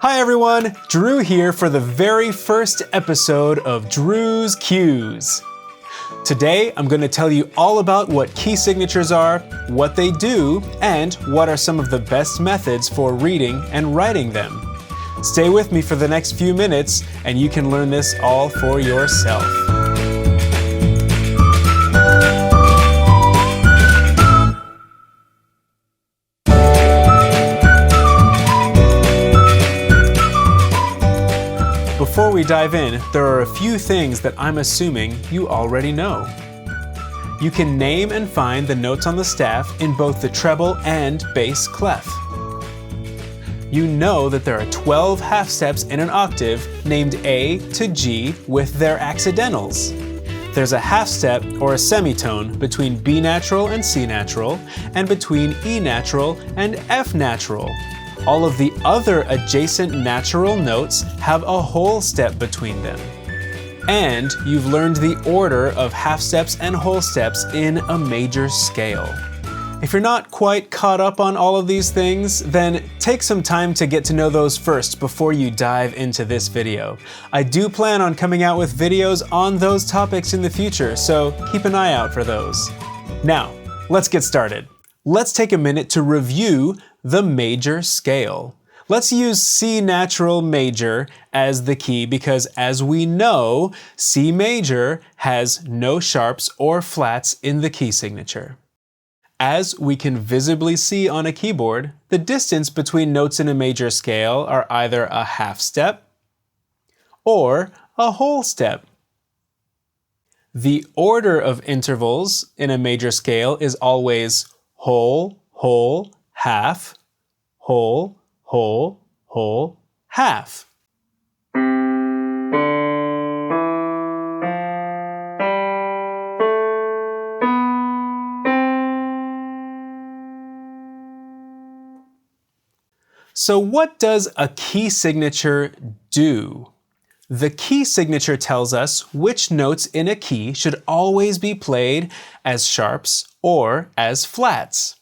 Hi everyone, Drew here for the very first episode of Drew's Cues. Today I'm going to tell you all about what key signatures are, what they do, and what are some of the best methods for reading and writing them. Stay with me for the next few minutes and you can learn this all for yourself. Before we dive in, there are a few things that I'm assuming you already know. You can name and find the notes on the staff in both the treble and bass clef. You know that there are 12 half steps in an octave named A to G with their accidentals. There's a half step or a semitone between B natural and C natural, and between E natural and F natural. All of the other adjacent natural notes have a whole step between them. And you've learned the order of half steps and whole steps in a major scale. If you're not quite caught up on all of these things, then take some time to get to know those first before you dive into this video. I do plan on coming out with videos on those topics in the future, so keep an eye out for those. Now, let's get started. Let's take a minute to review the major scale. Let's use C natural major as the key because, as we know, C major has no sharps or flats in the key signature. As we can visibly see on a keyboard, the distance between notes in a major scale are either a half step or a whole step. The order of intervals in a major scale is always whole, whole, half, whole, whole, whole, half. So what does a key signature do? The key signature tells us which notes in a key should always be played as sharps or as flats.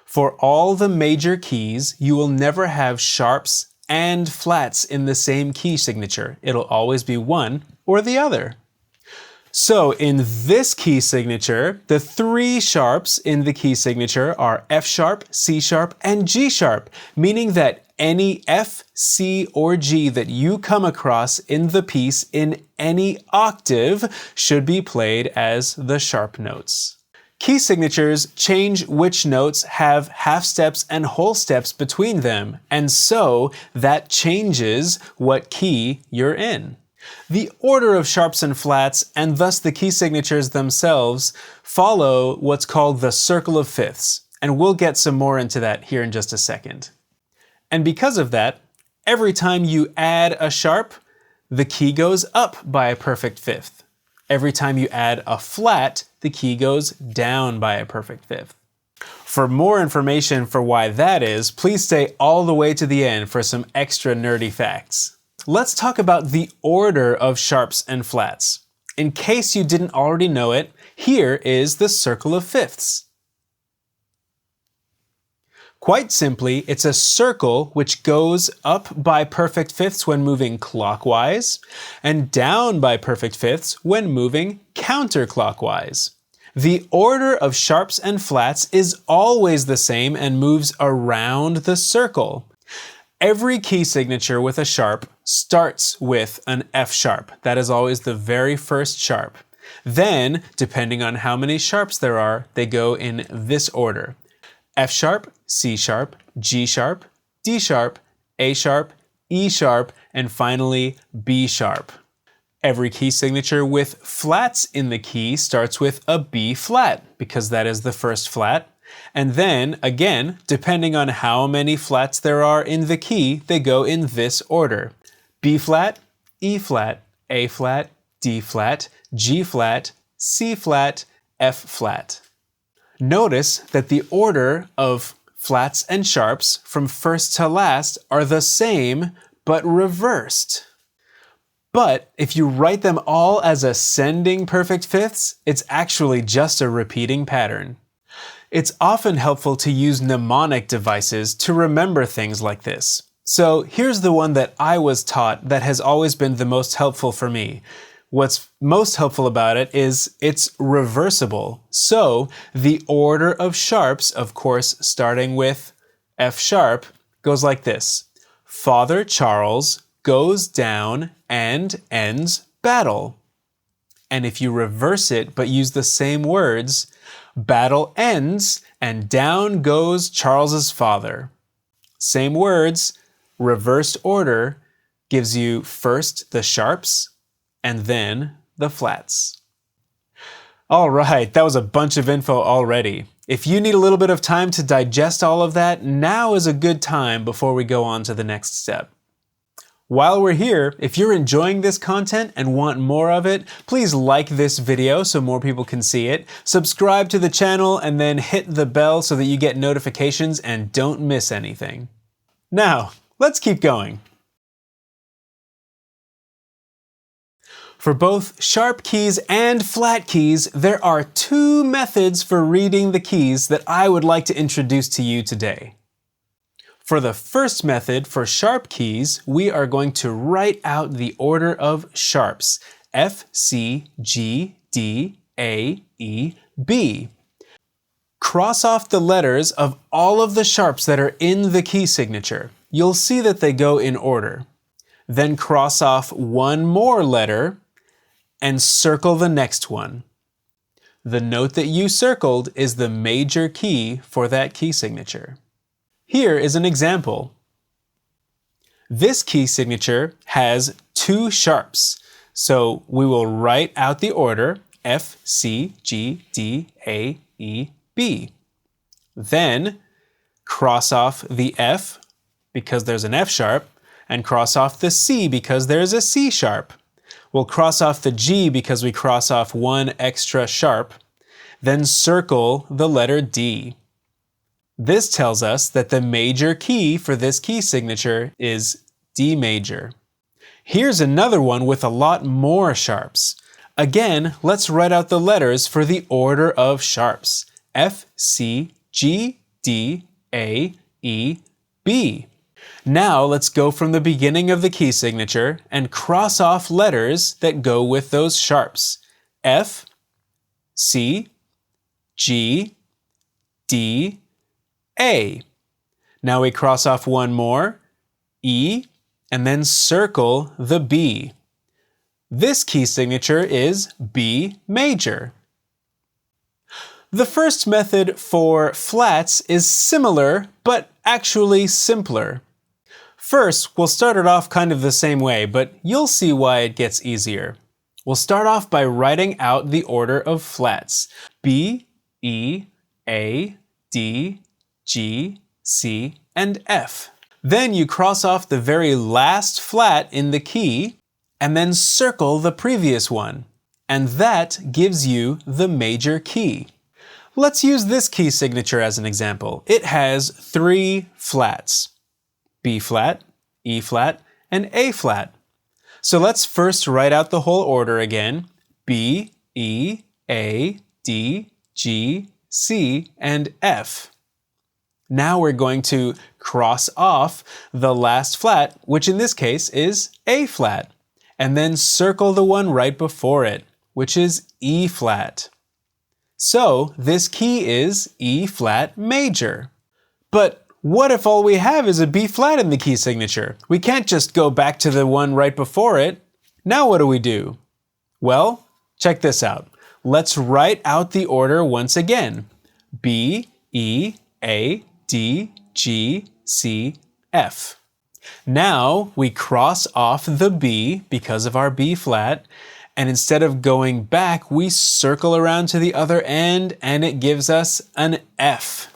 For all the major keys, you will never have sharps and flats in the same key signature. It'll always be one or the other. So in this key signature, the three sharps in the key signature are F sharp, C sharp, and G sharp, meaning that any F, C, or G that you come across in the piece in any octave should be played as the sharp notes. Key signatures change which notes have half steps and whole steps between them, and so that changes what key you're in. The order of sharps and flats, and thus the key signatures themselves, follow what's called the circle of fifths, and we'll get some more into that here in just a second. And because of that, every time you add a sharp, the key goes up by a perfect fifth. Every time you add a flat, the key goes down by a perfect fifth. For more information for why that is, please stay all the way to the end for some extra nerdy facts. Let's talk about the order of sharps and flats. In case you didn't already know it, here is the circle of fifths. Quite simply, it's a circle which goes up by perfect fifths when moving clockwise and down by perfect fifths when moving counterclockwise. The order of sharps and flats is always the same and moves around the circle. Every key signature with a sharp starts with an F sharp. That is always the very first sharp. Then, depending on how many sharps there are, they go in this order: F sharp, C sharp, G sharp, D sharp, A sharp, E sharp, and finally B sharp. Every key signature with flats in the key starts with a B flat, because that is the first flat. And then, again, depending on how many flats there are in the key, they go in this order: B flat, E flat, A flat, D flat, G flat, C flat, F flat. Notice that the order of flats and sharps from first to last are the same, but reversed. But if you write them all as ascending perfect fifths, it's actually just a repeating pattern. It's often helpful to use mnemonic devices to remember things like this. So here's the one that I was taught that has always been the most helpful for me. What's most helpful about it is it's reversible. So the order of sharps, of course, starting with F sharp, goes like this. Father Charles goes down and ends battle. And if you reverse it but use the same words, battle ends and down goes Charles's father. Same words, reversed order gives you first the sharps and then the flats. All right, that was a bunch of info already. If you need a little bit of time to digest all of that, now is a good time before we go on to the next step. While we're here, if you're enjoying this content and want more of it, please like this video so more people can see it, subscribe to the channel, and then hit the bell so that you get notifications and don't miss anything. Now, let's keep going. For both sharp keys and flat keys, there are two methods for reading the keys that I would like to introduce to you today. For the first method, for sharp keys, we are going to write out the order of sharps, F, C, G, D, A, E, B. Cross off the letters of all of the sharps that are in the key signature. You'll see that they go in order. Then cross off one more letter and circle the next one. The note that you circled is the major key for that key signature. Here is an example. This key signature has two sharps, so we will write out the order F, C, G, D, A, E, B. Then cross off the F because there's an F sharp, and cross off the C because there's a C sharp. We'll cross off the G because we cross off one extra sharp, then circle the letter D. This tells us that the major key for this key signature is D major. Here's another one with a lot more sharps. Again, let's write out the letters for the order of sharps. F, C, G, D, A, E, B. Now let's go from the beginning of the key signature and cross off letters that go with those sharps. F, C, G, D, A. Now we cross off one more, E, and then circle the B. This key signature is B major. The first method for flats is similar, but actually simpler. First, we'll start it off kind of the same way, but you'll see why it gets easier. We'll start off by writing out the order of flats. B, E, A, D, G, C, and F. Then you cross off the very last flat in the key and then circle the previous one. And that gives you the major key. Let's use this key signature as an example. It has three flats: B flat, E flat, and A flat. So let's first write out the whole order again. B, E, A, D, G, C, and F. Now we're going to cross off the last flat, which in this case is A flat, and then circle the one right before it, which is E flat. So this key is E flat major. But what if all we have is a B flat in the key signature? We can't just go back to the one right before it. Now what do we do? Well, check this out. Let's write out the order once again. B, E, A, D, G, C, F. Now we cross off the B because of our B flat, and instead of going back, we circle around to the other end and it gives us an F.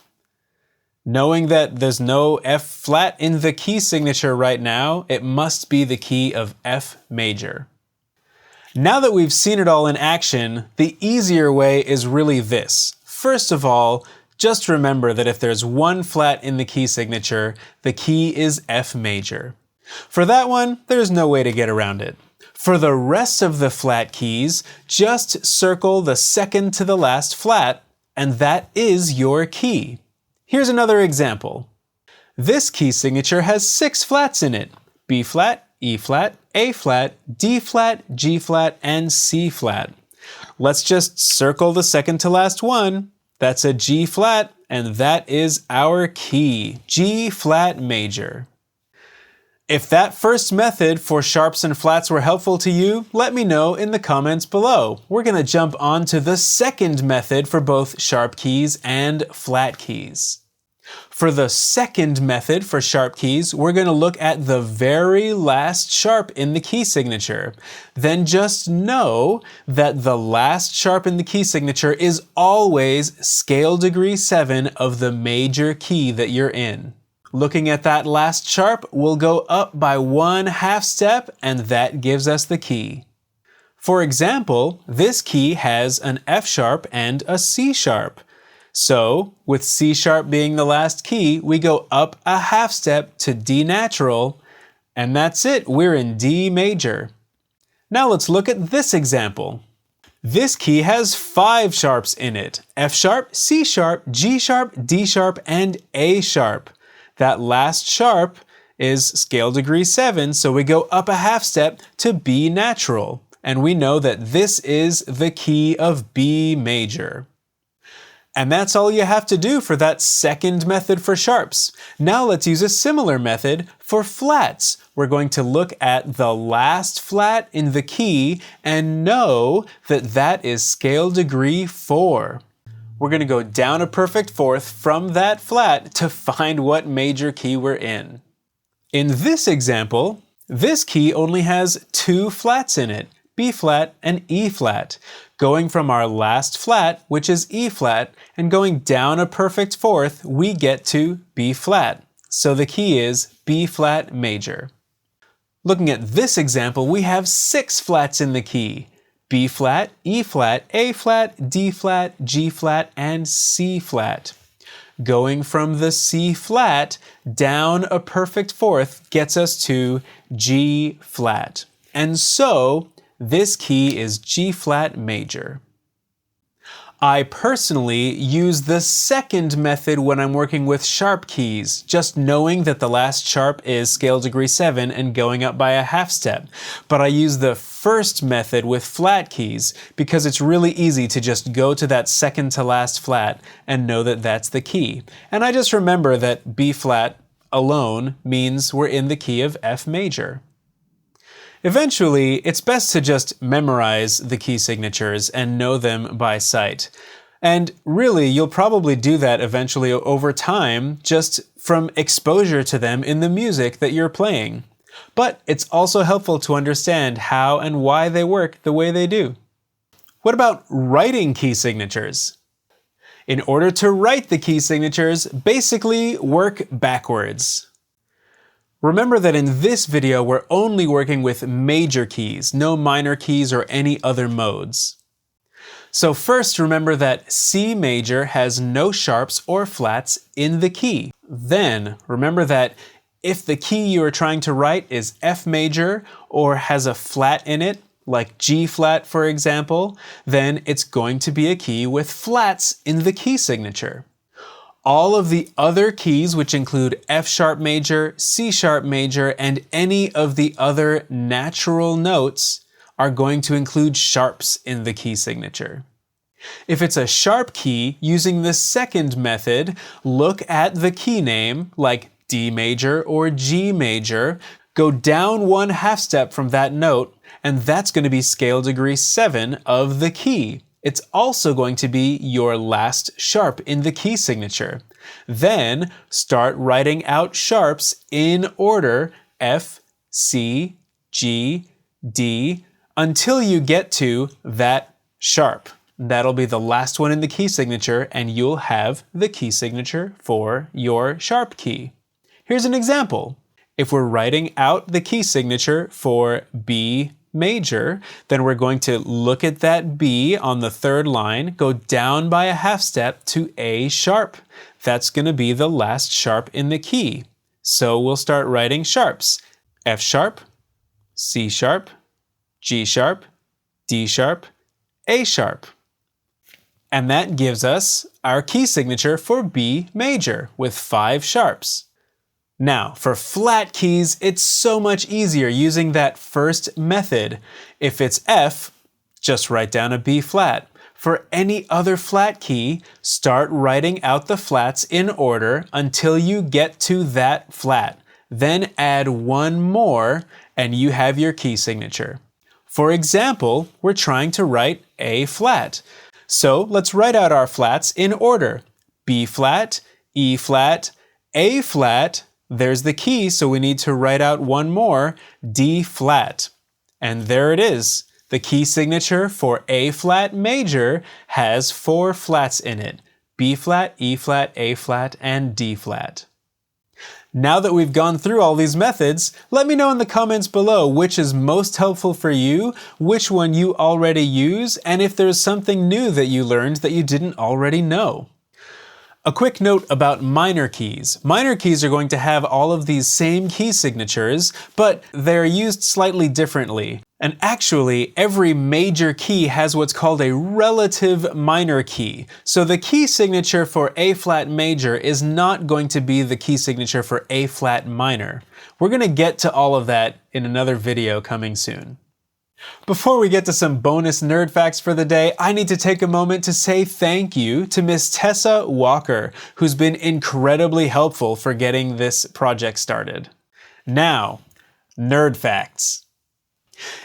Knowing that there's no F flat in the key signature right now, it must be the key of F major. Now that we've seen it all in action, the easier way is really this. First of all, just remember that if there's one flat in the key signature, the key is F major. For that one, there's no way to get around it. For the rest of the flat keys, just circle the second to the last flat, and that is your key. Here's another example. This key signature has 6 flats in it: B flat, E flat, A flat, D flat, G flat, and C flat. Let's just circle the second to last one. That's a G flat, and that is our key, G flat major. If that first method for sharps and flats were helpful to you, let me know in the comments below. We're going to jump on to the second method for both sharp keys and flat keys. For the second method for sharp keys, we're going to look at the very last sharp in the key signature. Then just know that the last sharp in the key signature is always scale degree 7 of the major key that you're in. Looking at that last sharp, we'll go up by 1/2 step, and that gives us the key. For example, this key has an F sharp and a C sharp. So, with C sharp being the last key, we go up 1/2 step to D natural, and that's it, we're in D major. Now let's look at this example. This key has 5 sharps in it: F sharp, C sharp, G sharp, D sharp, and A sharp. That last sharp is scale degree 7, so we go up 1/2 step to B natural, and we know that this is the key of B major. And that's all you have to do for that second method for sharps. Now let's use a similar method for flats. We're going to look at the last flat in the key and know that that is scale degree 4. We're going to go down a perfect fourth from that flat to find what major key we're in. In this example, this key only has 2 flats in it, B flat and E flat. Going from our last flat, which is E flat, and going down a perfect fourth, we get to B flat. So the key is B flat major. Looking at this example, we have 6 flats in the key: B flat, E flat, A flat, D flat, G flat, and C flat. Going from the C flat down a perfect fourth gets us to G flat. And so this key is G flat major. I personally use the second method when I'm working with sharp keys, just knowing that the last sharp is scale degree 7 and going up by 1/2 step. But I use the first method with flat keys because it's really easy to just go to that second to last flat and know that that's the key. And I just remember that B flat alone means we're in the key of F major. Eventually, it's best to just memorize the key signatures and know them by sight. And really, you'll probably do that eventually over time, just from exposure to them in the music that you're playing. But it's also helpful to understand how and why they work the way they do. What about writing key signatures? In order to write the key signatures, basically work backwards. Remember that in this video, we're only working with major keys, no minor keys or any other modes. So first, remember that C major has no sharps or flats in the key. Then, remember that if the key you are trying to write is F major or has a flat in it, like G flat for example, then it's going to be a key with flats in the key signature. All of the other keys, which include F sharp major, C sharp major, and any of the other natural notes, are going to include sharps in the key signature. If it's a sharp key, using the second method, look at the key name, like D major or G major, go down 1/2 step from that note, and that's going to be scale degree 7 of the key. It's also going to be your last sharp in the key signature. Then start writing out sharps in order F, C, G, D, until you get to that sharp. That'll be the last one in the key signature, and you'll have the key signature for your sharp key. Here's an example. If we're writing out the key signature for B major, then we're going to look at that B on the third line, go down by 1/2 step to A sharp. That's going to be the last sharp in the key. So we'll start writing sharps. F sharp, C sharp, G sharp, D sharp, A sharp. And that gives us our key signature for B major with 5 sharps. Now, for flat keys, it's so much easier using that first method. If it's F, just write down a B flat. For any other flat key, start writing out the flats in order until you get to that flat. Then add one more, and you have your key signature. For example, we're trying to write A flat. So let's write out our flats in order. B flat, E flat, A flat, there's the key, so we need to write out one more, D flat. And there it is. The key signature for A flat major has 4 flats in it. B flat, E flat, A flat, and D flat. Now that we've gone through all these methods, let me know in the comments below which is most helpful for you, which one you already use, and if there's something new that you learned that you didn't already know. A quick note about minor keys. Minor keys are going to have all of these same key signatures, but they're used slightly differently. And actually, every major key has what's called a relative minor key. So the key signature for A flat major is not going to be the key signature for A flat minor. We're going to get to all of that in another video coming soon. Before we get to some bonus nerd facts for the day, I need to take a moment to say thank you to Miss Tessa Walker, who's been incredibly helpful for getting this project started. Now, nerd facts.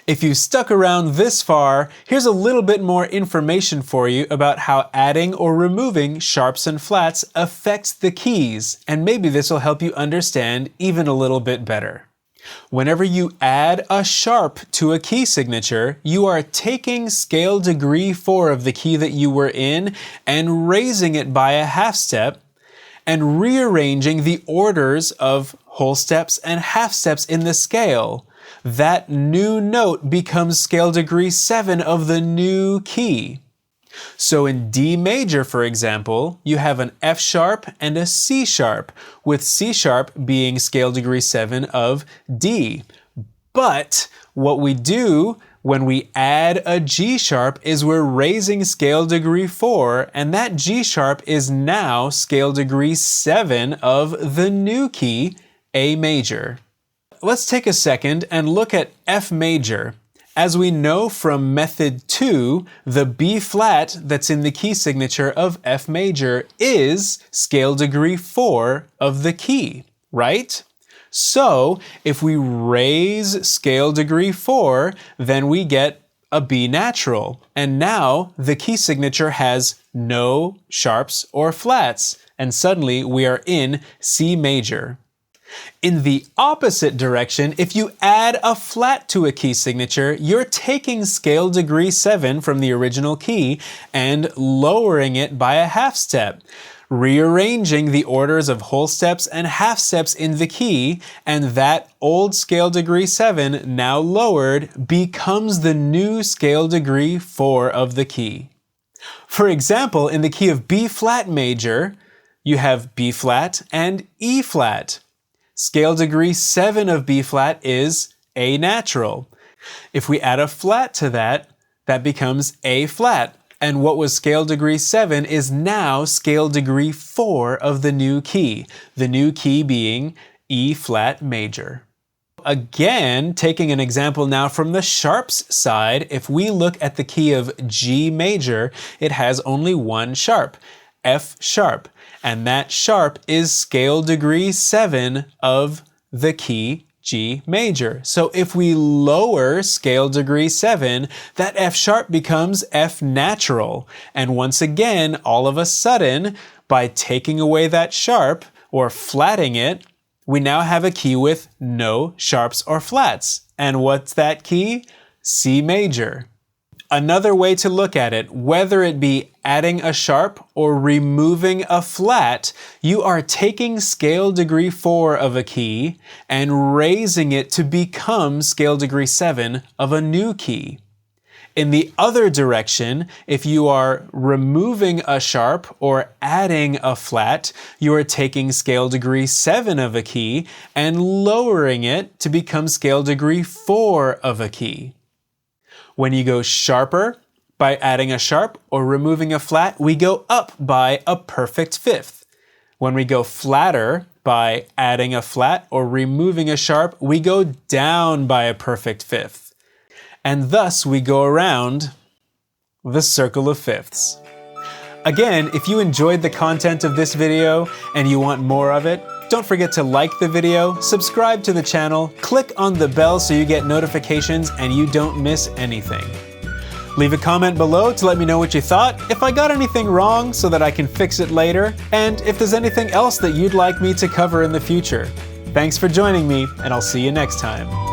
If you stuck around this far, here's a little bit more information for you about how adding or removing sharps and flats affects the keys, and maybe this will help you understand even a little bit better. Whenever you add a sharp to a key signature, you are taking scale degree 4 of the key that you were in and raising it by a half step and rearranging the orders of whole steps and half steps in the scale. That new note becomes scale degree 7 of the new key. So in D major, for example, you have an F sharp and a C sharp, with C sharp being scale degree 7 of D. But what we do when we add a G sharp is we're raising scale degree 4, and that G sharp is now scale degree 7 of the new key, A major. Let's take a second and look at F major. As we know from method 2, the B flat that's in the key signature of F major is scale degree 4 of the key, right? So if we raise scale degree 4, then we get a B natural. And now the key signature has no sharps or flats, and suddenly we are in C major. In the opposite direction, if you add a flat to a key signature, you're taking scale degree 7 from the original key and lowering it by a half step, rearranging the orders of whole steps and half steps in the key, and that old scale degree 7, now lowered, becomes the new scale degree 4 of the key. For example, in the key of B flat major, you have B flat and E flat. Scale degree 7 of B flat is A natural. If we add a flat to that, that becomes A flat. And what was scale degree 7 is now scale degree 4 of the new key being E flat major. Again, taking an example now from the sharps side, if we look at the key of G major, it has only one sharp, F sharp. And that sharp is scale degree 7 of the key G major. So if we lower scale degree 7, that F sharp becomes F natural. And once again, all of a sudden, by taking away that sharp or flatting it, we now have a key with no sharps or flats. And what's that key? C major. Another way to look at it, whether it be adding a sharp or removing a flat, you are taking scale degree 4 of a key and raising it to become scale degree 7 of a new key. In the other direction, if you are removing a sharp or adding a flat, you are taking scale degree 7 of a key and lowering it to become scale degree 4 of a key. When you go sharper by adding a sharp or removing a flat, we go up by a perfect fifth. When we go flatter By adding a flat or removing a sharp, we go down by a perfect fifth. And thus we go around the circle of fifths. Again, if you enjoyed the content of this video and you want more of it, don't forget to like the video, subscribe to the channel, click on the bell so you get notifications and you don't miss anything. Leave a comment below to let me know what you thought, if I got anything wrong so that I can fix it later, and if there's anything else that you'd like me to cover in the future. Thanks for joining me, and I'll see you next time.